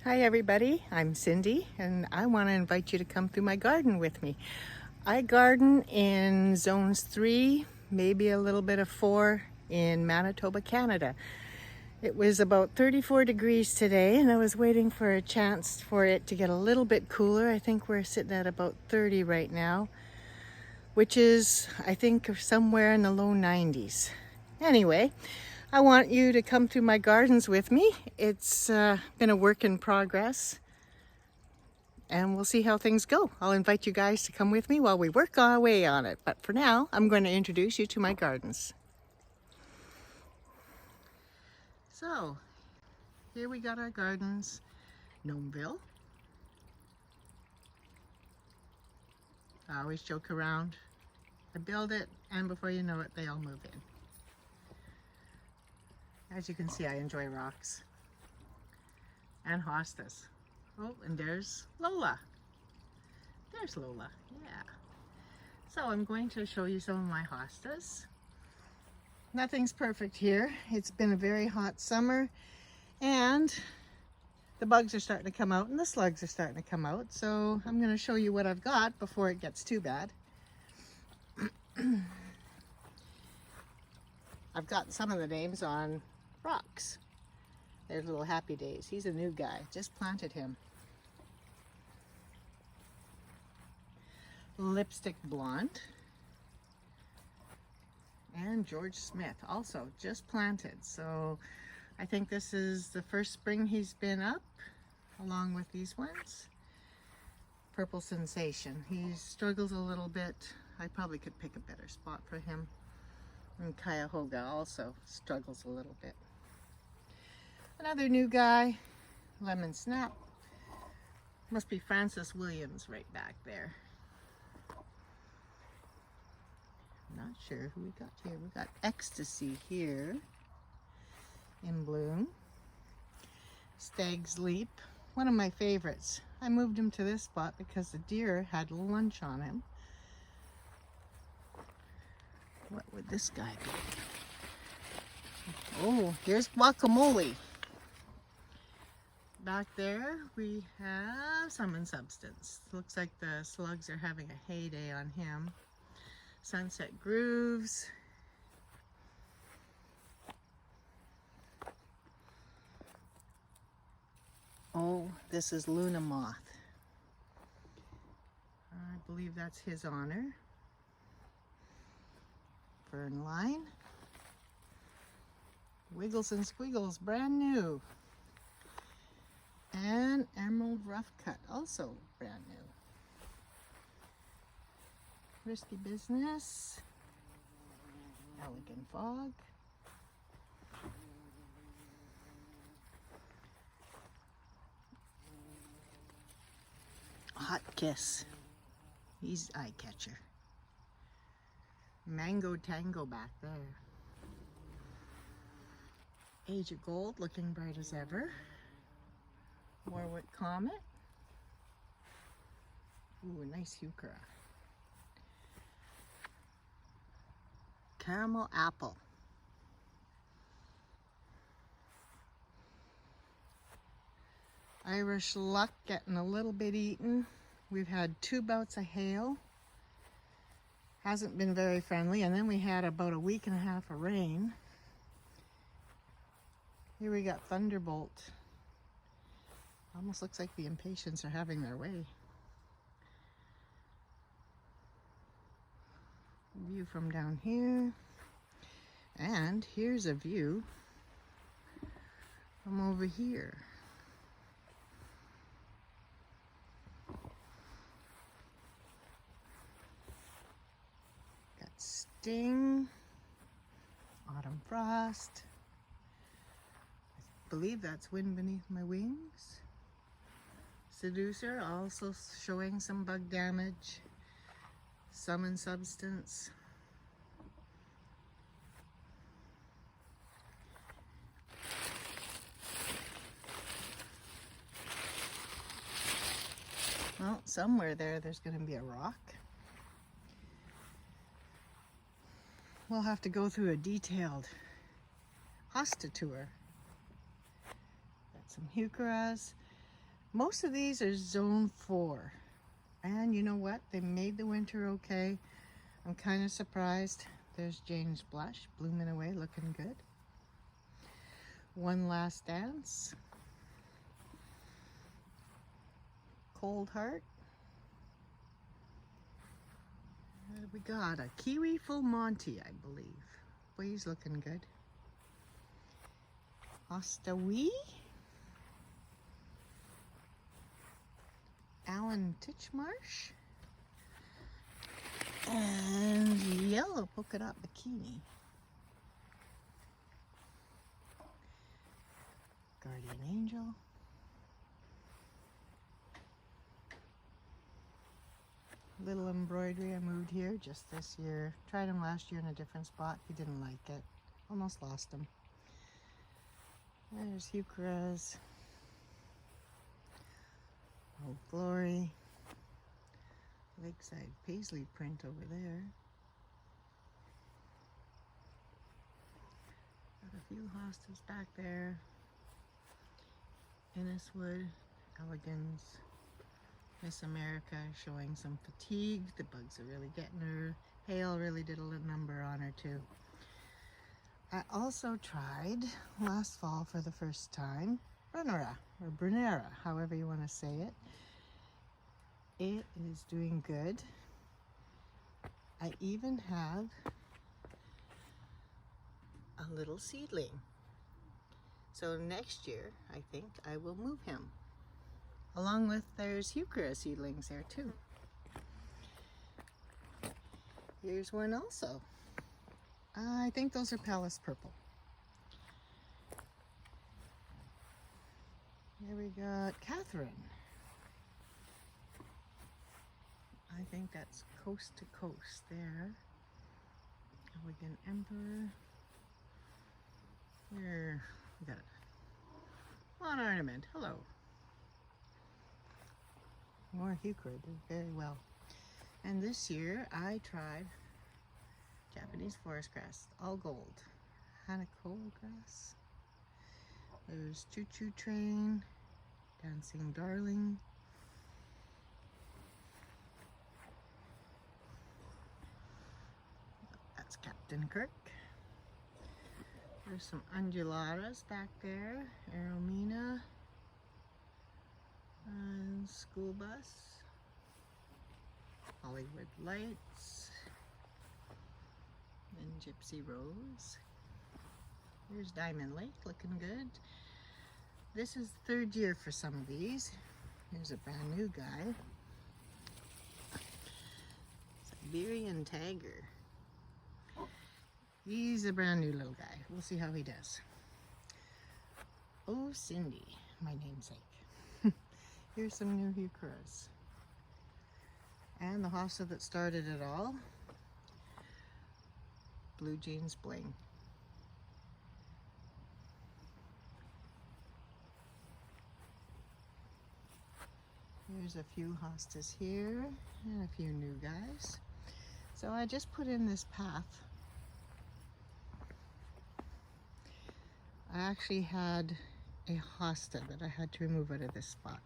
Hi everybody, I'm Cindy and I want to invite you to come through my garden with me. I garden in zones 3, maybe a little bit of 4 in Manitoba, Canada. It was about 34 degrees today and I was waiting for a chance for it to get a little bit cooler. I think we're sitting at about 30 right now, which is, I think, somewhere in the low 90s. Anyway, I want you to come through my gardens with me. It's been a work in progress and we'll see how things go. I'll invite you guys to come with me while we work our way on it. But for now, I'm going to introduce you to my gardens. So, here we got our gardens. Gnomeville. I always joke around. I build it, and before you know it, they all move in. As you can see, I enjoy rocks. And hostas. Oh, and there's Lola. There's Lola, yeah. So I'm going to show you some of my hostas. Nothing's perfect here. It's been a very hot summer and the bugs are starting to come out and the slugs are starting to come out. So I'm going to show you what I've got before it gets too bad. I've got some of the names on rocks. There's little Happy Days. He's a new guy. Just planted him. Lipstick Blonde. And George Smith, also just planted. So I think this is the first spring he's been up, along with these ones. Purple Sensation. He struggles a little bit. I probably could pick a better spot for him. And Cuyahoga also struggles a little bit. Another new guy, Lemon Snap. Must be Francis Williams right back there. Not sure who we got here. We got Ecstasy here in bloom. Stag's Leap, one of my favorites. I moved him to this spot because the deer had lunch on him. What would this guy be? Oh, here's Guacamole. Back there we have Sum and Substance. Looks like the slugs are having a heyday on him. Sunset Grooves. Oh, this is Luna Moth. I believe that's his honor. Fern Line. Wiggles and Squiggles, brand new. And Emerald Rough Cut, also brand new. Risky Business, Elegant Fog, Hot Kiss, he's eye catcher. Mango Tango back there. Age of Gold, looking bright as ever. Warwick Comet. Ooh, a nice heuchera. Caramel Apple. Irish Luck getting a little bit eaten. We've had 2 bouts of hail. Hasn't been very friendly. And then we had about a week and a half of rain. Here we got Thunderbolt. Almost looks like the impatiens are having their way. View from down here, and here's a view from over here. Got Sting, Autumn Frost. I believe that's Wind Beneath My Wings. Seducer also showing some bug damage. Sum and Substance. Well, somewhere there's going to be a rock. We'll have to go through a detailed Hosta tour. Got some heucheras. Most of these are zone 4. And you know what? They made the winter okay. I'm kind of surprised. There's Jane's Blush, blooming away, looking good. One Last Dance. Cold Heart. What have we got? A Kiwi Full Monty, I believe. Boy, he's looking good. Hosta Wee. Alan Titchmarsh. And Yellow Polka Dot Bikini. Guardian Angel. Little embroidery I moved here just this year. Tried him last year in a different spot. He didn't like it. Almost lost him. There's Heuchera's. Old Glory. Lakeside Paisley print over there. Got a few hostas back there. Inniswood, Elegance, Miss America showing some fatigue. The bugs are really getting her. Hail really did a little number on her too. I also tried last fall for the first time Brunera or Brunera, however you want to say it. It is doing good. I even have a little seedling. So next year, I think I will move him. Along with there's Heuchera seedlings there too. Here's one also. I think those are Palace Purple. Here we got Catherine. I think that's Coast to Coast there. Elegant Emperor. Here we got Lawn Ornament. Hello. More Heuchera did very well. And this year I tried Japanese forest grass, all gold. Hanako grass. There's Choo Choo Train, Dancing Darling. That's Captain Kirk. There's some undulatas back there. Aromina. And School Bus. Hollywood Lights. And Gypsy Rose. Here's Diamond Lake, looking good. This is the third year for some of these. Here's a brand new guy. Siberian Tiger. He's a brand new little guy. We'll see how he does. Oh, Cindy, my namesake. Here's some new Heucheras. And the Hosta that started it all. Blue Jeans Bling. There's a few hostas here and a few new guys. So I just put in this path. I actually had a hosta that I had to remove out of this spot.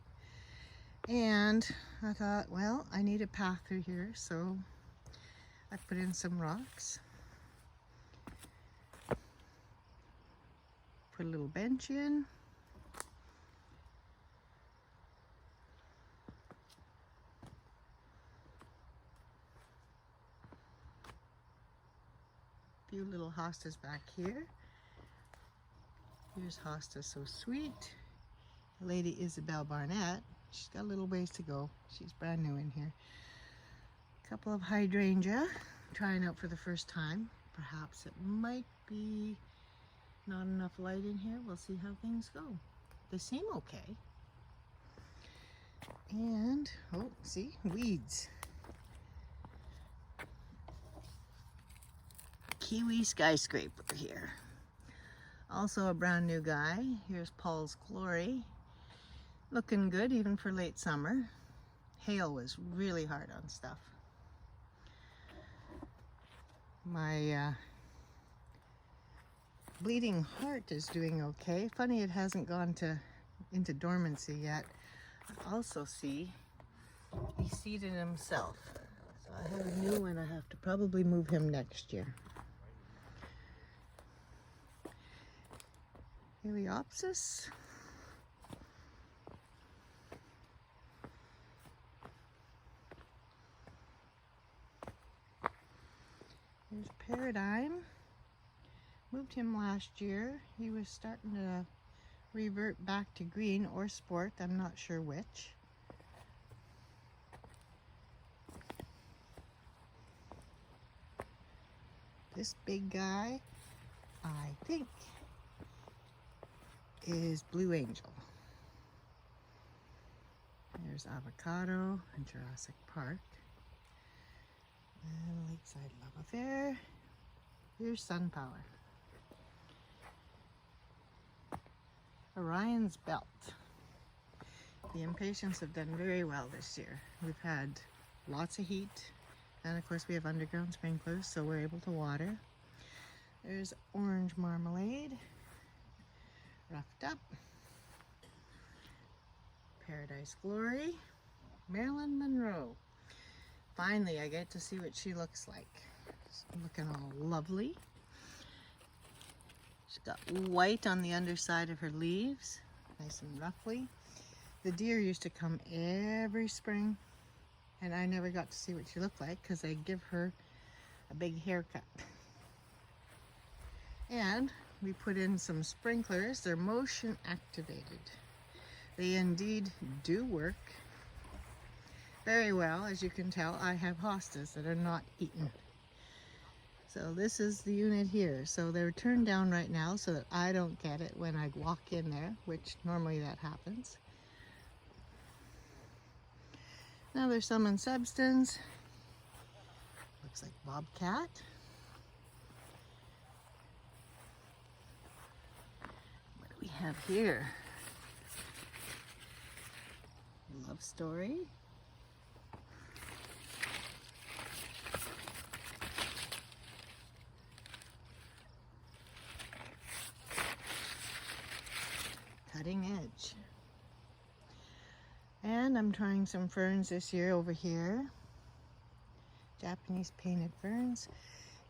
And I thought, well, I need a path through here, so I put in some rocks. Put a little bench in. Few little hostas back here. Here's Hosta So Sweet. Lady Isabel Barnett. She's got a little ways to go. She's brand new in here. A couple of hydrangea. Trying out for the first time. Perhaps it might be not enough light in here. We'll see how things go. They seem okay. And, oh, see, weeds. Kiwi Skyscraper here. Also a brand new guy. Here's Paul's Glory. Looking good even for late summer. Hail was really hard on stuff. My Bleeding Heart is doing okay. Funny it hasn't gone into dormancy yet. I also see he seeded himself. So I have a new one. I have to probably move him next year. Heliopsis. Here's Paradigm. Moved him last year. He was starting to revert back to green or sport. I'm not sure which. This big guy, I think, is Blue Angel. There's Avocado and Jurassic Park. And Lakeside Love Affair. Here's Sun Power. Orion's Belt. The Impatiens have done very well this year. We've had lots of heat, and of course we have underground sprinklers, so we're able to water. There's Orange Marmalade, Roughed Up, Paradise Glory, Marilyn Monroe. Finally, I get to see what she looks like. She's looking all lovely. She's got white on the underside of her leaves, nice and ruffly. The deer used to come every spring, and I never got to see what she looked like because they give her a big haircut. And we put in some sprinklers. They're motion activated. They indeed do work very well. As you can tell, I have hostas that are not eaten. So this is the unit here. So they're turned down right now so that I don't get it when I walk in there, which normally that happens. Now there's some in substance. Looks like Bobcat. What do we have here? Love Story. Cutting Edge. And I'm trying some ferns this year over here. Japanese painted ferns.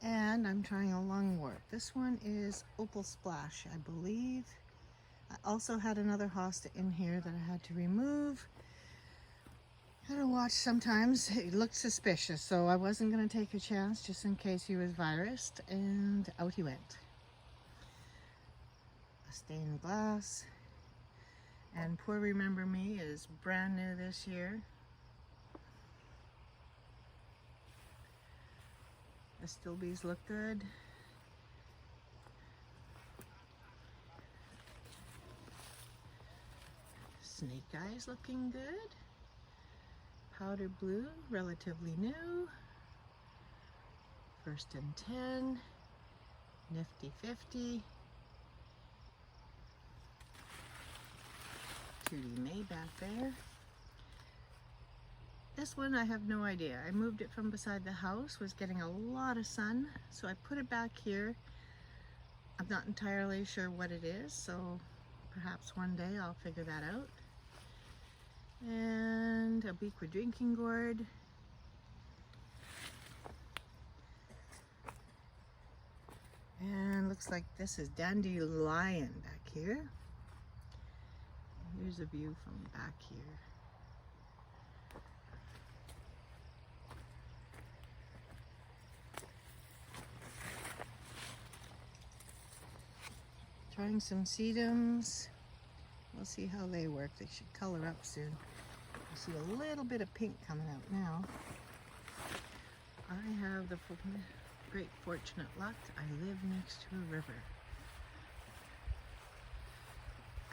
And I'm trying a lungwort. This one is Opal Splash, I believe. I also had another hosta in here that I had to remove. Gotta watch sometimes. It looked suspicious, so I wasn't gonna take a chance just in case he was virused, and out he went. A stained glass. And Poor Remember Me is brand new this year. The Stilbees look good. Snake Eyes looking good. Powder Blue, relatively new. First and 10. Nifty 50. 2D Maybach there. This one I have no idea. I moved it from beside the house, was getting a lot of sun, so I put it back here. I'm not entirely sure what it is, so perhaps one day I'll figure that out. And a Beakwood drinking gourd. And looks like this is Dandelion back here. Here's a view from back here. Trying some sedums. We'll see how they work. They should color up soon. I see a little bit of pink coming out now. I have the great fortunate luck. I live next to a river.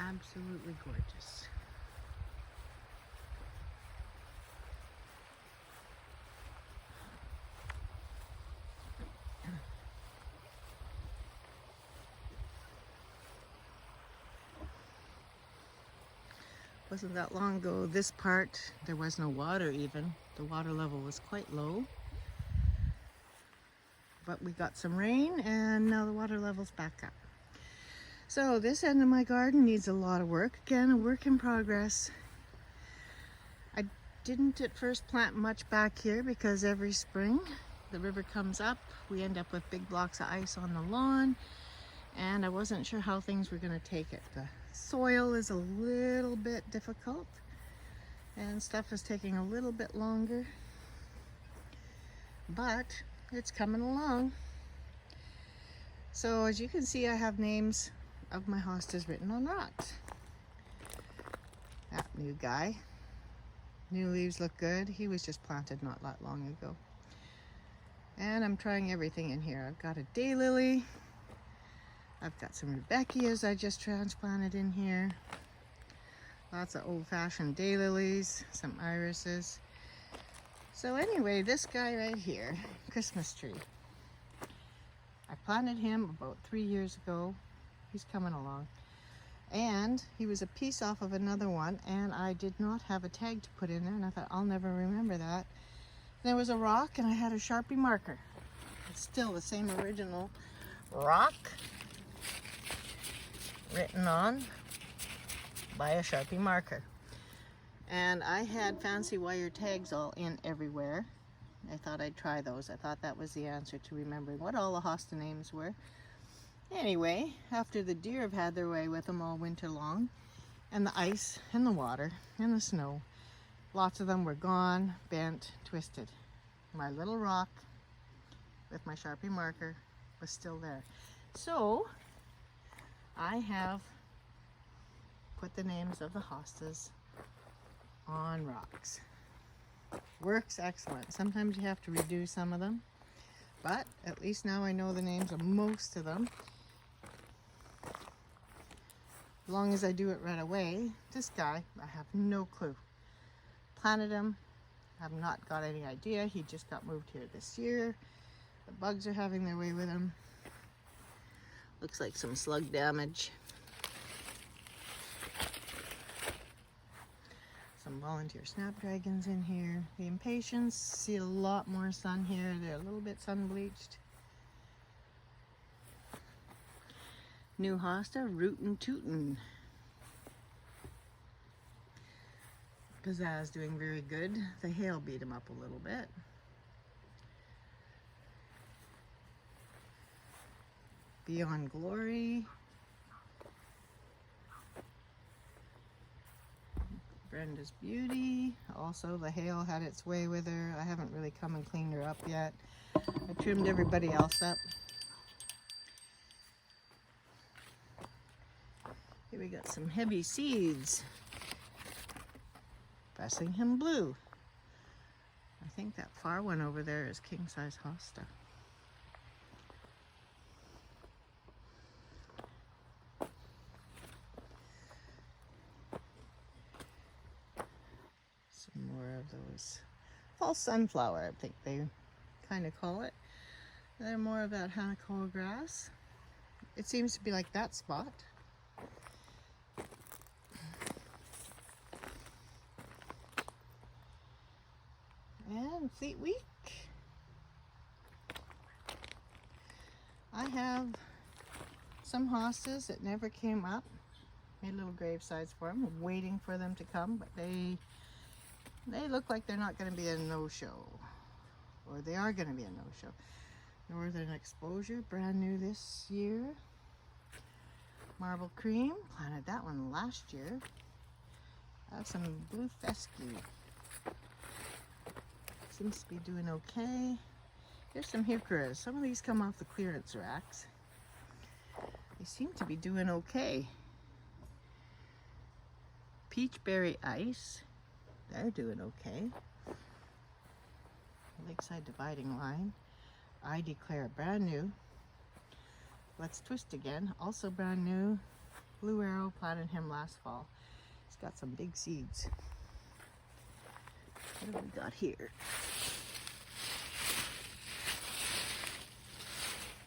Absolutely gorgeous. Wasn't that long ago, this part, there was no water even. The water level was quite low. But we got some rain and now the water level's back up. So this end of my garden needs a lot of work. Again, a work in progress. I didn't at first plant much back here because every spring the river comes up, we end up with big blocks of ice on the lawn, and I wasn't sure how things were going to take it. The soil is a little bit difficult and stuff is taking a little bit longer, but it's coming along. So as you can see, I have names of my hostas written on rocks. That new guy, new leaves look good. He was just planted not that long ago. And I'm trying everything in here. I've got a daylily. I've got some rudbeckias I just transplanted in here. Lots of old-fashioned daylilies, some irises. So anyway, this guy right here, Christmas tree. I planted him about 3 years ago. He's coming along. And he was a piece off of another one, and I did not have a tag to put in there, and I thought, I'll never remember that. There was a rock, and I had a Sharpie marker. It's still the same original rock written on by a Sharpie marker. And I had fancy wire tags all in everywhere. I thought I'd try those. I thought that was the answer to remembering what all the hosta names were. Anyway, after the deer have had their way with them all winter long, and the ice and the water and the snow, lots of them were gone, bent, twisted. My little rock with my Sharpie marker was still there. So I have put the names of the hostas on rocks. Works excellent. Sometimes you have to redo some of them, but at least now I know the names of most of them. As long as I do it right away. This guy, I have no clue. Planted him, have not got any idea. He just got moved here this year. The bugs are having their way with him. Looks like some slug damage. Some volunteer snapdragons in here. The impatiens, see a lot more sun here. They're a little bit sun bleached. New hosta, rootin' tootin'. Pizzazz doing very good. The hail beat him up a little bit. Beyond Glory. Brenda's Beauty. Also, the hail had its way with her. I haven't really come and cleaned her up yet. I trimmed everybody else up. Here we got some heavy seeds. Fessingham Blue. I think that far one over there is king size hosta. Some more of those false sunflower, I think they kind of call it. They're more of that Hanako grass. It seems to be like that spot. And Fleet Week. I have some hostas that never came up. Made little grave sites for them. I'm waiting for them to come, but they look like they're not going to be a no-show. Or they are going to be a no-show. Northern Exposure, brand new this year. Marble Cream, planted that one last year. I have some blue fescue. Seems to be doing okay. Here's some heucheras. Some of these come off the clearance racks. They seem to be doing okay. Peachberry Ice, they're doing okay. Lakeside Dividing Line, I Declare, brand new. Let's Twist Again, also brand new. Blue Arrow, planted him last fall. He's got some big seeds. What have we got here?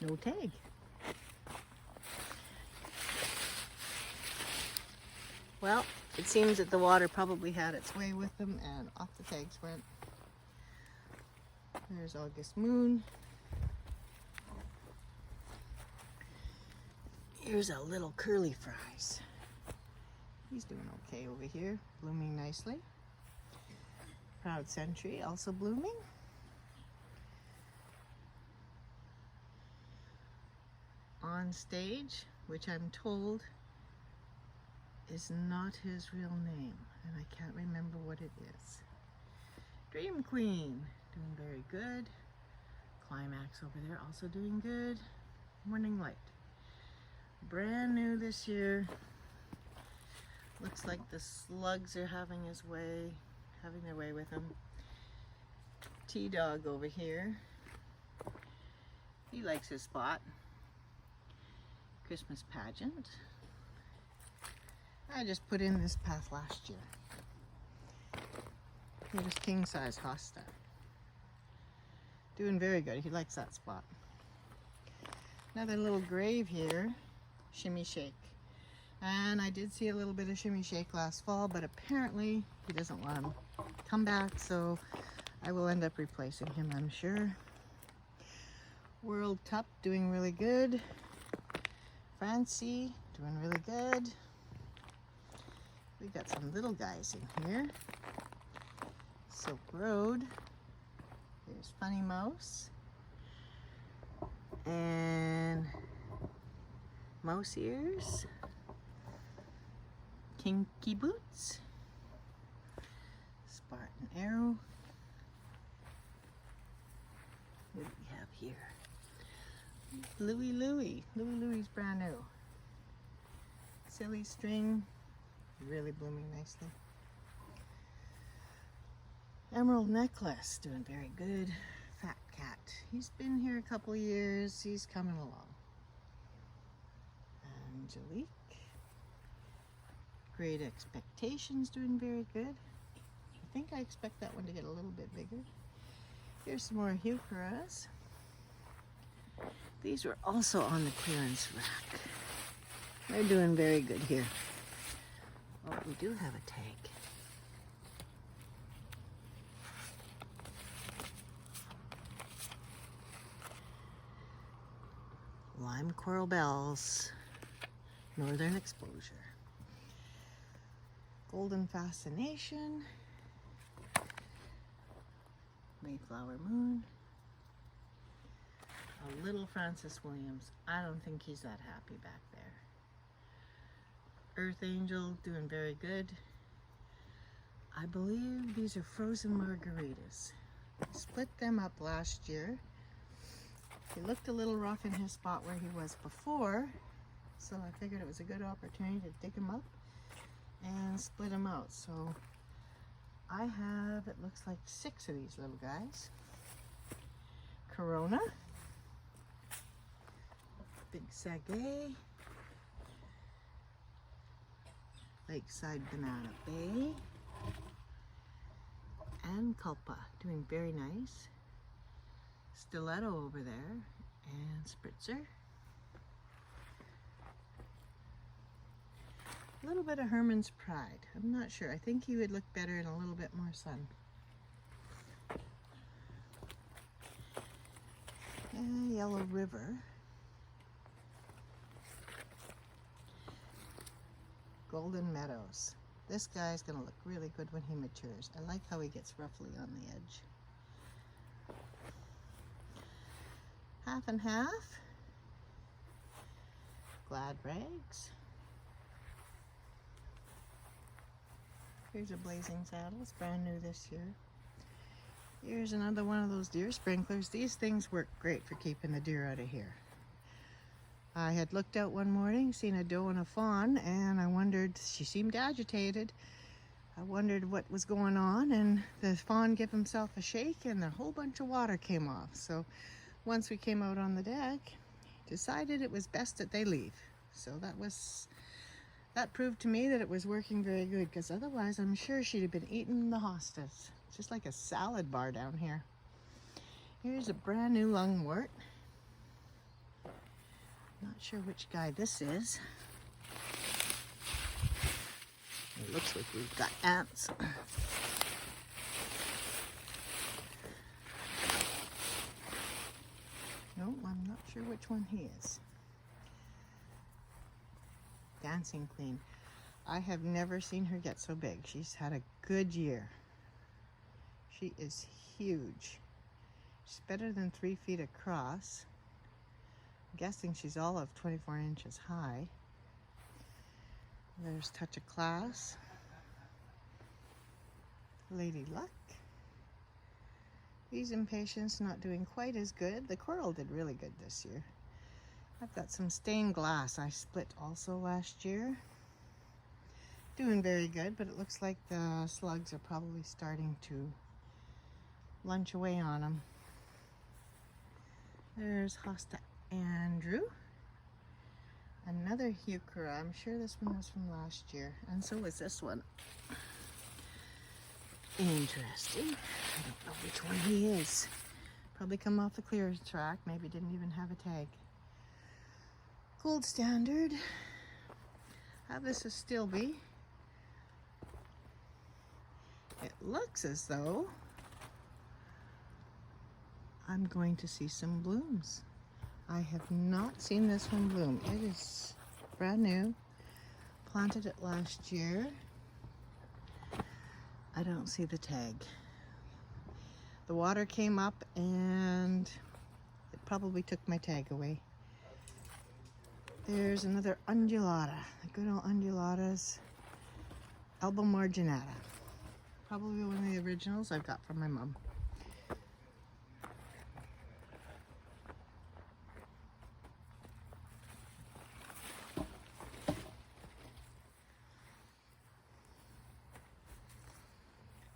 No tag. Well, it seems that the water probably had its way with them and off the tags went. There's August Moon. Here's a little curly fries. He's doing okay over here, blooming nicely. Proud Century, also blooming. On Stage, which I'm told is not his real name, and I can't remember what it is. Dream Queen, doing very good. Climax over there, also doing good. Morning Light, brand new this year. Looks like the slugs are having their way with him. T-Dog over here, he likes his spot. Christmas Pageant. I just put in this path last year. Here's King Size Hosta. Doing very good. He likes that spot. Another little grave here, Shimmy Shake. And I did see a little bit of Shimmy Shake last fall, but apparently he doesn't want him to come back, so I will end up replacing him, I'm sure. World Cup doing really good. Francie doing really good. We got some little guys in here. Silk Road. There's Funny Mouse. And Mouse Ears. Kinky Boots. Spartan Arrow. What do we have here? Louie Louie. Louie Louie's brand new. Silly String. Really blooming nicely. Emerald Necklace, doing very good. Fat Cat, he's been here a couple years, he's coming along. Angelique. Great Expectations, doing very good. I think I expect that one to get a little bit bigger. Here's some more heucheras. These were also on the clearance rack. They're doing very good here. Oh, we do have a tag. Lime Coral Bells, Northern Exposure. Golden Fascination, Mayflower Moon. A little Francis Williams. I don't think he's that happy back there. Earth Angel, doing very good. I believe these are frozen margaritas. I split them up last year. He looked a little rough in his spot where he was before, so I figured it was a good opportunity to dig him up and split him out. So I have, it looks like 6 of these little guys. Corona, Big Saguet, Lakeside Banana Bay, and Culpa, doing very nice. Stiletto over there, and Spritzer. A little bit of Herman's Pride. I'm not sure. I think he would look better in a little bit more sun. And Yellow River. Golden Meadows. This guy's gonna look really good when he matures. I like how he gets roughly on the edge. Half and Half. Glad Rags. Here's a Blazing Saddle. It's brand new this year. Here's another one of those deer sprinklers. These things work great for keeping the deer out of here. I had looked out one morning, seen a doe and a fawn, and I wondered, she seemed agitated. I wondered what was going on, and the fawn gave himself a shake and a whole bunch of water came off. So once we came out on the deck, decided it was best that they leave. So that proved to me that it was working very good, because otherwise I'm sure she'd have been eating the hostas. It's just like a salad bar down here. Here's a brand new lungwort. Not sure which guy this is. It looks like we've got ants. No, I'm not sure which one he is. Dancing Queen. I have never seen her get so big. She's had a good year. She is huge. She's better than 3 feet across. I'm guessing she's all of 24 inches high. There's Touch of Class. Lady Luck. These Impatience not doing quite as good. The coral did really good this year. I've got some stained glass I split also last year. Doing very good, but it looks like the slugs are probably starting to lunch away on them. There's Hosta Andrew. Another heuchera. I'm sure this one was from last year, and so is this one. Interesting. I don't know which one he is. Probably come off the clearance track. Maybe didn't even have a tag. Gold Standard. Have this as Stilby. It looks as though I'm going to see some blooms. I have not seen this one bloom. It is brand new. Planted it last year. I don't see the tag. The water came up and it probably took my tag away. There's another undulata. The good old undulatas. Alba marginata. Probably one of the originals I've got from my mom.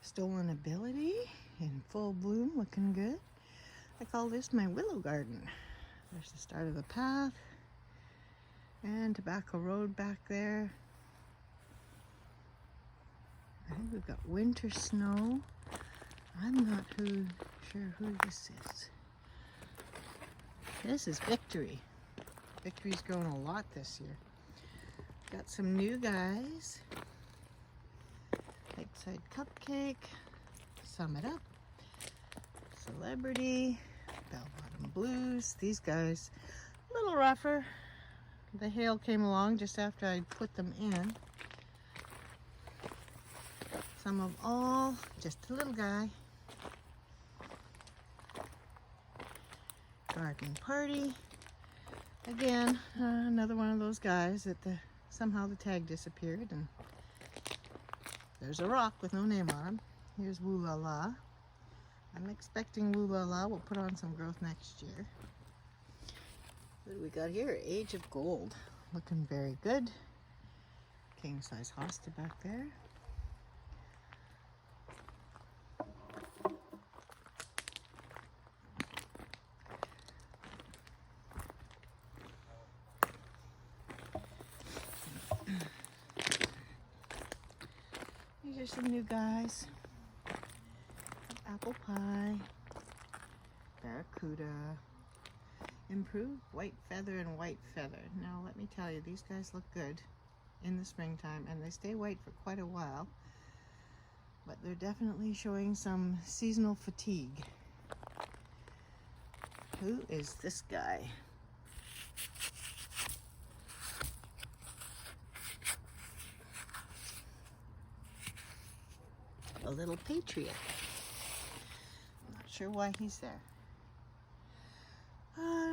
Stolen Ability in full bloom, looking good. I call this my willow garden. There's the start of the path and Tobacco Road back there. I think we've got winter snow. I'm not sure who this is. This is Victory. Victory's grown a lot this year. Got some new guys. Lakeside Cupcake, Sum It Up, Celebrity, Bell Bottom Blues. These guys, a little rougher. The hail came along just after I put them in. Some of all, just a little guy. Garden Party. Again, another one of those guys that somehow the tag disappeared, and there's a rock with no name on him. Here's Woo La La. I'm expecting Woo La La will put on some growth next year. What do we got here? Age of Gold. Looking very good. King size hosta back there. These are some new guys. Apple Pie, Barracuda, Improved White Feather and White Feather. Now let me tell you, these guys look good in the springtime and they stay white for quite a while, but they're definitely showing some seasonal fatigue. Who is this guy? A little patriot. I'm not sure why he's there.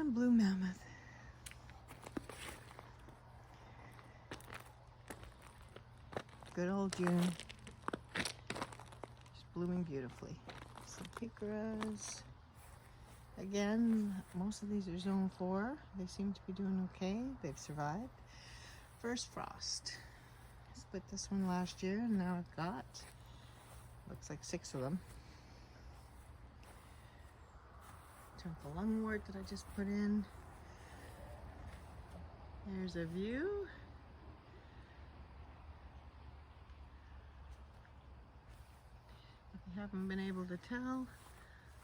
Blue Mammoth. Good old June. Just blooming beautifully. Some heucheras. Again, most of these are zone 4. They seem to be doing okay. They've survived. First Frost. I split this one last year and now I've got, looks like 6 of them. Temple Lungwort that I just put in. There's a view. If you haven't been able to tell,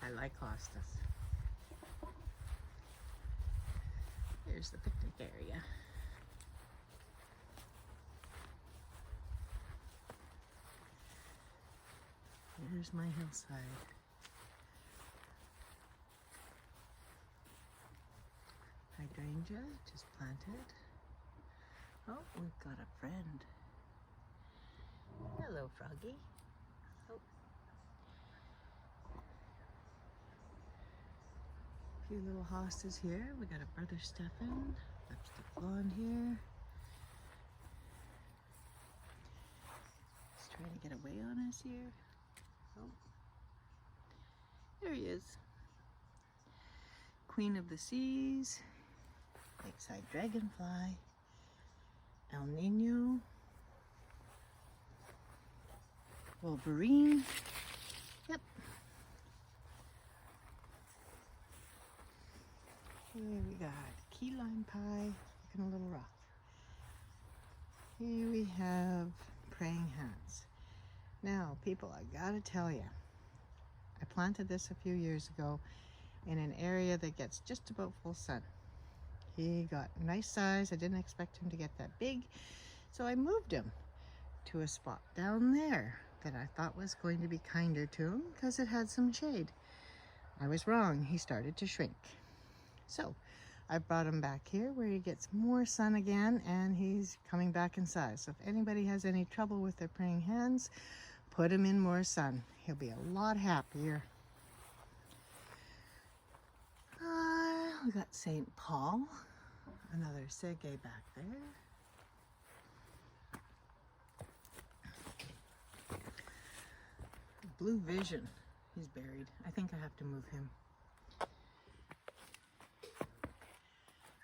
I like hostas. Here's the picnic area. Here's my hillside. Hydrangea just planted. Oh, we've got a friend. Hello, Froggy. Oh. few little hostas here. We got a brother Stefan, lipstick blonde here. He's trying to get away on us here. Oh, there he is. Queen of the Seas, Lakeside Dragonfly, El Nino, Wolverine. Yep. Here we got key lime pie, looking a little rough. Here we have praying hands. Now, people, I gotta tell you, I planted this a few years ago in an area that gets just about full sun. He got a nice size. I didn't expect him to get that big, so I moved him to a spot down there that I thought was going to be kinder to him because it had some shade. I was wrong. He started to shrink. So I brought him back here where he gets more sun again, and he's coming back in size. So if anybody has any trouble with their praying hands, put him in more sun. He'll be a lot happier. We got St. Paul, another Sege back there. Blue Vision, he's buried. I think I have to move him.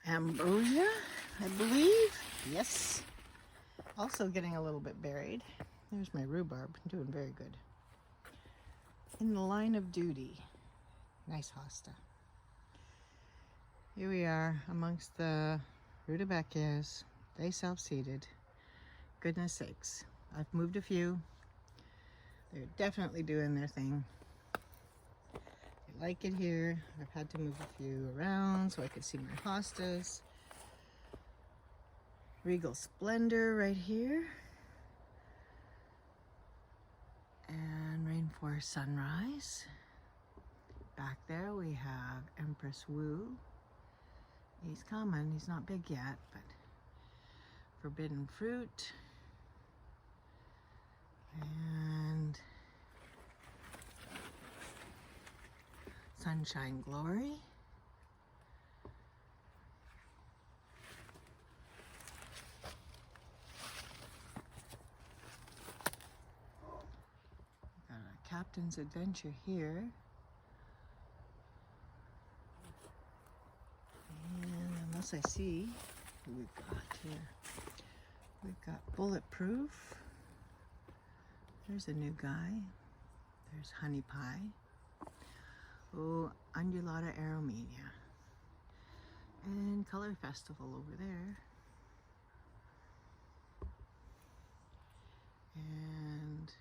Ambrosia, I believe. Yes. Also getting a little bit buried. There's my rhubarb, doing very good. In the Line of Duty. Nice hosta. Here we are amongst the rudbeckias. They self-seeded. Goodness sakes. I've moved a few. They're definitely doing their thing. I like it here. I've had to move a few around so I could see my hostas. Regal Splendor right here. And Rainforest Sunrise. Back there we have Empress Wu. He's coming. He's not big yet, but Forbidden Fruit. And Sunshine Glory. Got a Captain's Adventure here. And unless I see who we've got here. We've got Bulletproof. There's a new guy. There's Honey Pie. Oh, Undulata Aromania. And Color Festival over there. And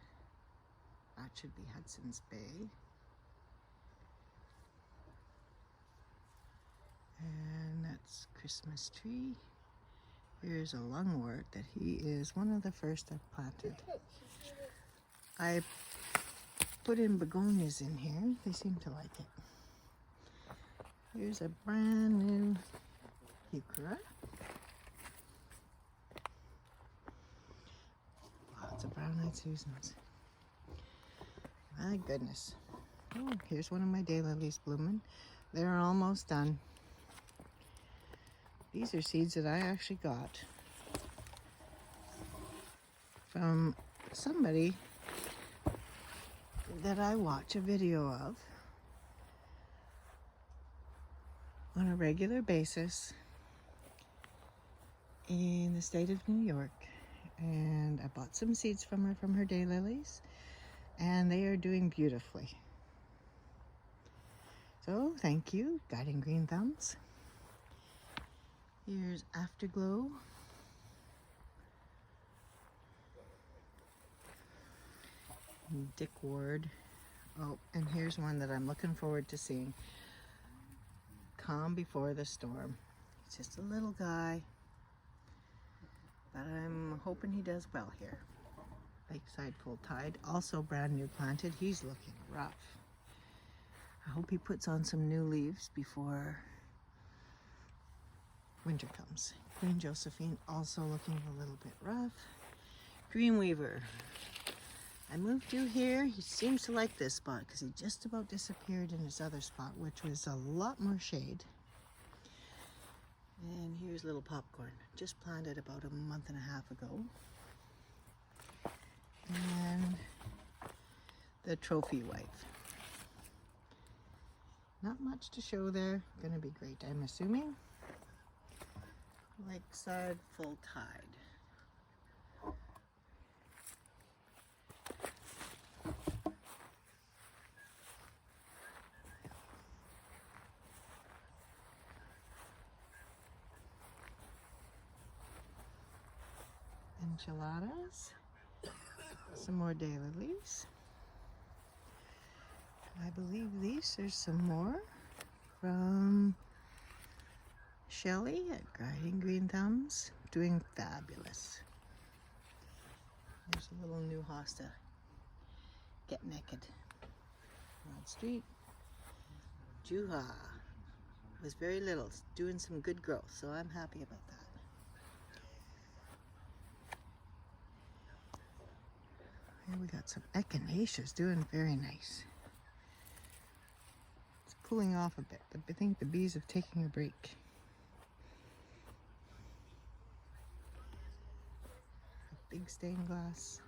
that should be Hudson's Bay. And that's Christmas Tree. Here's a lungwort that he is one of the first I've planted. I put in begonias in here. They seem to like it. Here's a brand new heuchera. Lots of brown-eyed Susans. My goodness. Oh, here's one of my daylilies blooming. They're almost done. These are seeds that I actually got from somebody that I watch a video of on a regular basis in the state of New York. And I bought some seeds from her daylilies, and they are doing beautifully. So thank you, Guiding Green Thumbs. Here's Afterglow. Dick Ward. Oh, and here's one that I'm looking forward to seeing. Calm Before the Storm. It's just a little guy, but I'm hoping he does well here. Lakeside Full Tide, also brand new planted. He's looking rough. I hope he puts on some new leaves before winter comes. Queen Josephine also looking a little bit rough. Dreamweaver. I moved you here. He seems to like this spot because he just about disappeared in his other spot, which was a lot more shade. And here's little popcorn, just planted about a month and a half ago. And the trophy wife. Not much to show there. Gonna be great, I'm assuming. Lakeside full tide. Enchiladas. Some more daylilies. I believe there's some more from Shelly at Guiding Green Thumbs, doing fabulous. There's a little new Hosta. Get naked. Broad Street. Juha was very little, doing some good growth, so I'm happy about that. Here we got some echinaceas doing very nice. It's cooling off a bit. I think the bees have taken a break. A big stained glass.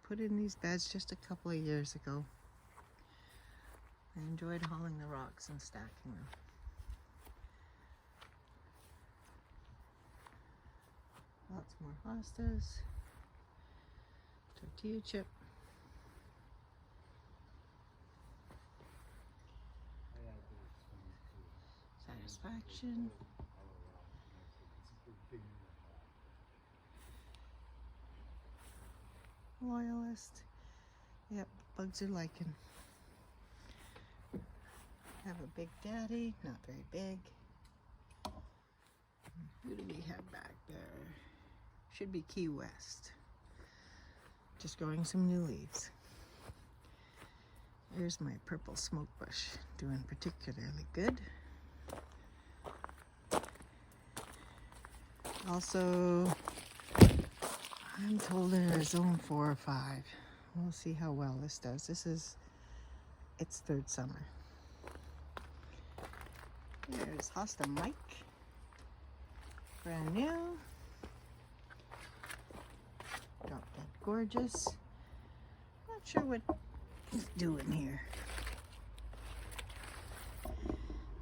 Put in these beds just a couple of years ago. I enjoyed hauling the rocks and stacking them. Lots more hostas. Tortilla chip. Satisfaction. Loyalist. Yep, bugs are liking. Have a big daddy, not very big. Who do we have back there? Should be Key West. Just growing some new leaves. Here's my purple smoke bush, doing particularly good. Also, I'm told they're a zone 4 or 5. We'll see how well this does. This is its third summer. There's Hosta Mike. Brand new. Drop Dead Gorgeous. Not sure what he's doing here.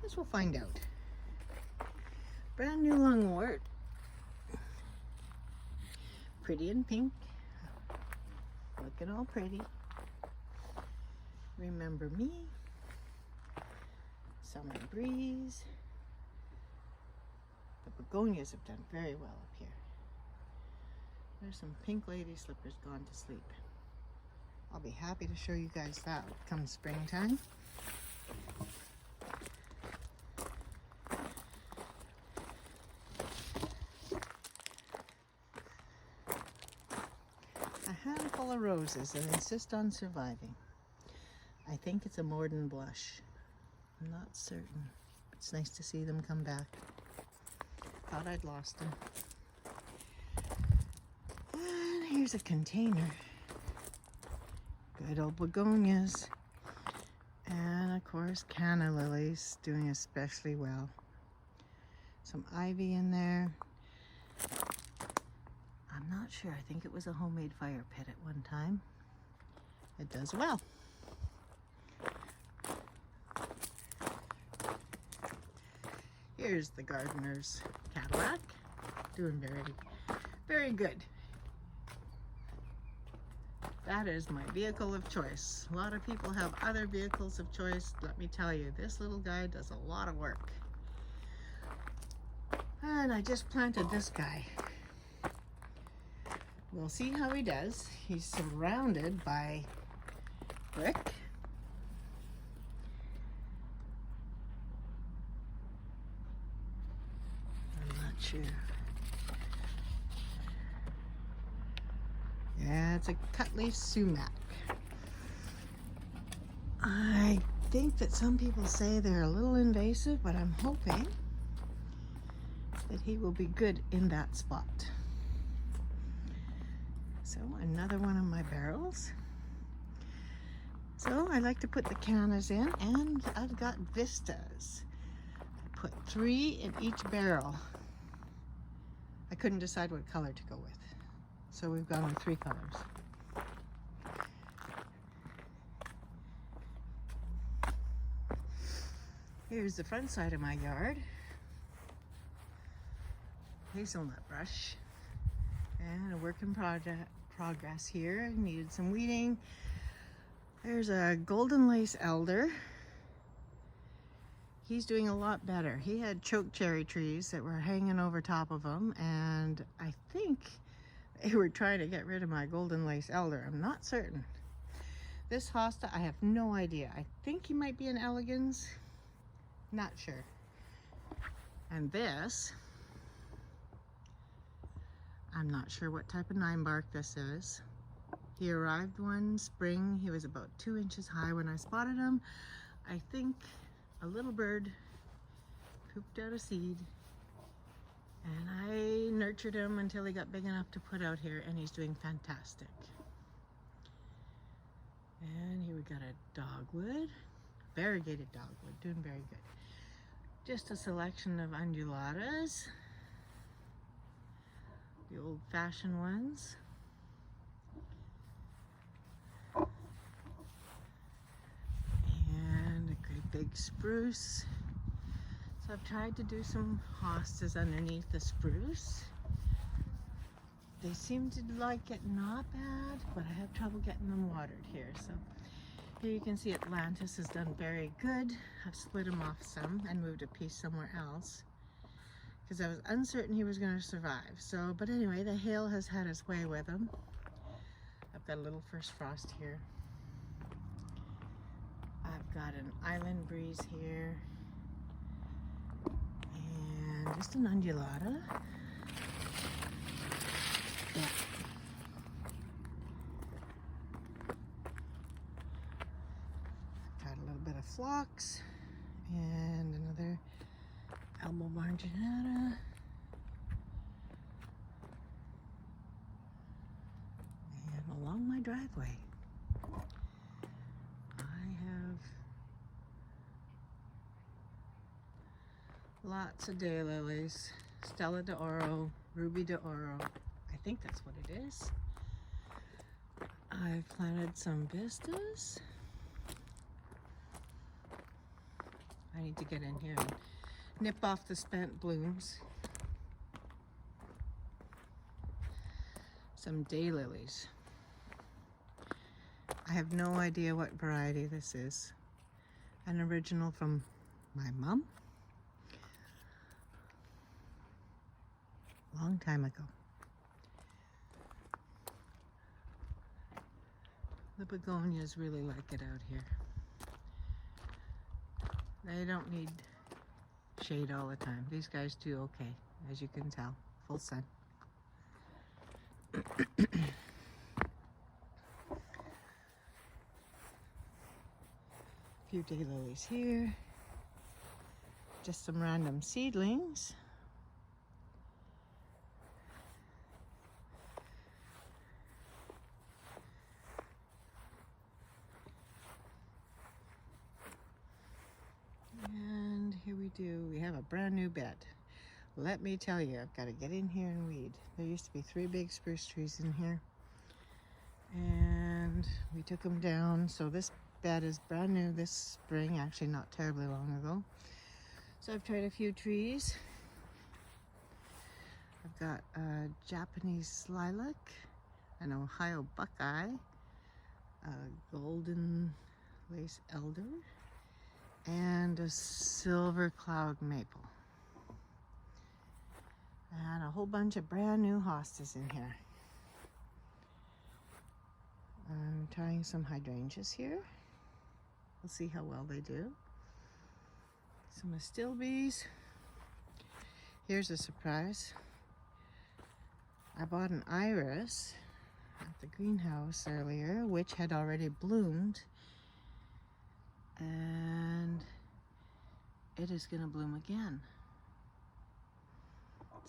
Guess we'll find out. Brand new lungwort. Pretty in pink. Looking all pretty. Remember Me. Summer Breeze. The begonias have done very well up here. There's some pink lady slippers gone to sleep. I'll be happy to show you guys that come springtime. A handful of roses that insist on surviving. I think it's a Morden blush. I'm not certain. It's nice to see them come back. Thought I'd lost them. And here's a container. Good old begonias. And of course, canna lilies doing especially well. Some ivy in there. I'm not sure. I think it was a homemade fire pit at one time. It does well. Here's the gardener's Cadillac, doing very good. That is my vehicle of choice. A lot of people have other vehicles of choice. Let me tell you, this little guy does a lot of work. And I just planted this guy. We'll see how he does. He's surrounded by brick. Sure. Yeah, it's a cut leaf sumac. I think that some people say they're a little invasive, but I'm hoping that he will be good in that spot. So another one of my barrels. So I like to put the cannas in, and I've got vistas. I put 3 in each barrel. I couldn't decide what color to go with, so we've gone with 3 colors. Here's the front side of my yard. Hazelnut brush. And a work in progress here. Needed some weeding. There's a golden lace elder. He's doing a lot better. He had choke cherry trees that were hanging over top of him, and I think they were trying to get rid of my golden lace elder. I'm not certain. This hosta, I have no idea. I think he might be an elegans. Not sure. And this, I'm not sure what type of 9-bark this is. He arrived one spring. He was about 2 inches high when I spotted him. I think a little bird pooped out a seed, and I nurtured him until he got big enough to put out here, and he's doing fantastic. And here we got a dogwood, variegated dogwood, doing very good. Just a selection of undulatas, the old-fashioned ones. And a great big spruce. So I've tried to do some hostas underneath the spruce. They seem to like it not bad, but I have trouble getting them watered here. So here you can see Atlantis has done very good. I've split him off some and moved a piece somewhere else because I was uncertain he was going to survive. So, but anyway, the hail has had its way with him. I've got a little first frost here. I've got an island breeze here. And just an undulata. Yeah. Got a little bit of phlox and another elbow marginata. And along my driveway, I have lots of daylilies. Stella d'Oro, Ruby d'Oro. I think that's what it is. I've planted some vistas. I need to get in here and nip off the spent blooms. Some daylilies. I have no idea what variety this is. An original from my mom. Long time ago. The begonias really like it out here. They don't need shade all the time. These guys do okay, as you can tell. Full sun. A few daylilies here. Just some random seedlings. And here we have a brand new bed. Let me tell you, I've got to get in here and weed. There used to be 3 big spruce trees in here, and we took them down. So this bed is brand new this spring, actually not terribly long ago. So I've tried a few trees. I've got a Japanese lilac, an Ohio buckeye, a golden lace elder, and a silver cloud maple. And a whole bunch of brand new hostas in here. I'm trying some hydrangeas here. We'll see how well they do. Some astilbes. Here's a surprise. I bought an iris at the greenhouse earlier, which had already bloomed. and it is going to bloom again.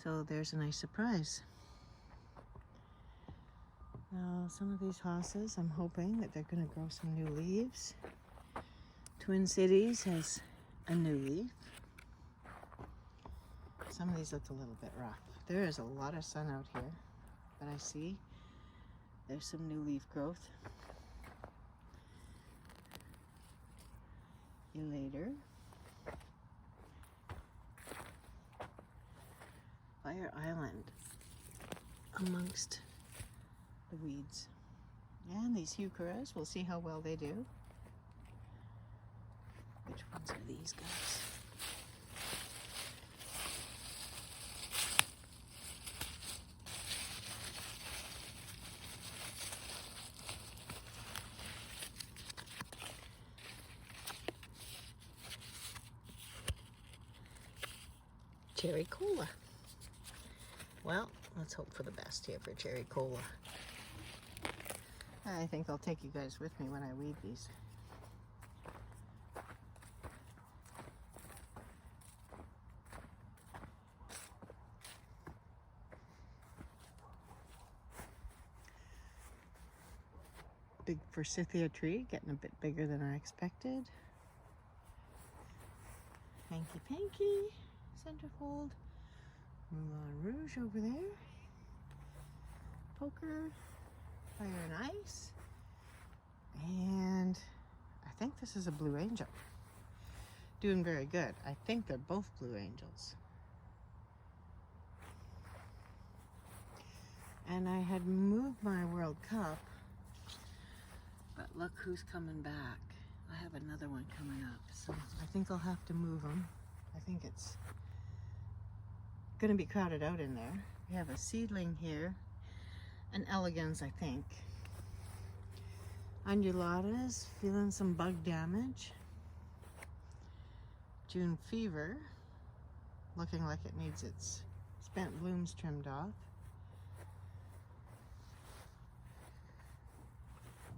So there's a nice surprise. Now some of these hostas, I'm hoping that they're going to grow some new leaves. Twin Cities has a new leaf. Some of these look a little bit rough. There is a lot of sun out here, but I see there's some new leaf growth. Later. Fire Island amongst the weeds. And these heucheras, we'll see how well they do. Which ones are these guys? Cherry cola. Well, let's hope for the best here for cherry cola. I think I'll take you guys with me when I weed these. Big forsythia tree, getting a bit bigger than I expected. Hanky Panky, centerfold. Moulin Rouge over there. Poker, Fire and Ice. And I think this is a Blue Angel. Doing very good. I think they're both Blue Angels. And I had moved my World Cup, but look who's coming back. I have another one coming up, so I think I'll have to move them. I think it's gonna be crowded out in there. We have a seedling here, an elegans, I think. Undulatas, feeling some bug damage. June Fever, looking like it needs its spent blooms trimmed off.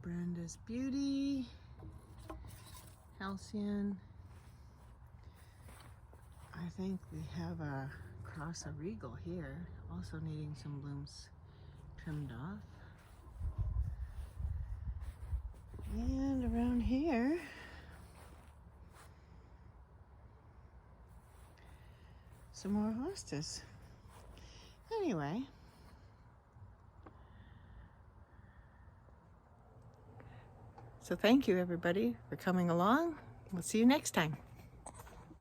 Brenda's Beauty, Halcyon. I think we have a Cross a Regal here, also needing some blooms trimmed off. And around here, some more hostas. Anyway, so thank you everybody for coming along. We'll see you next time.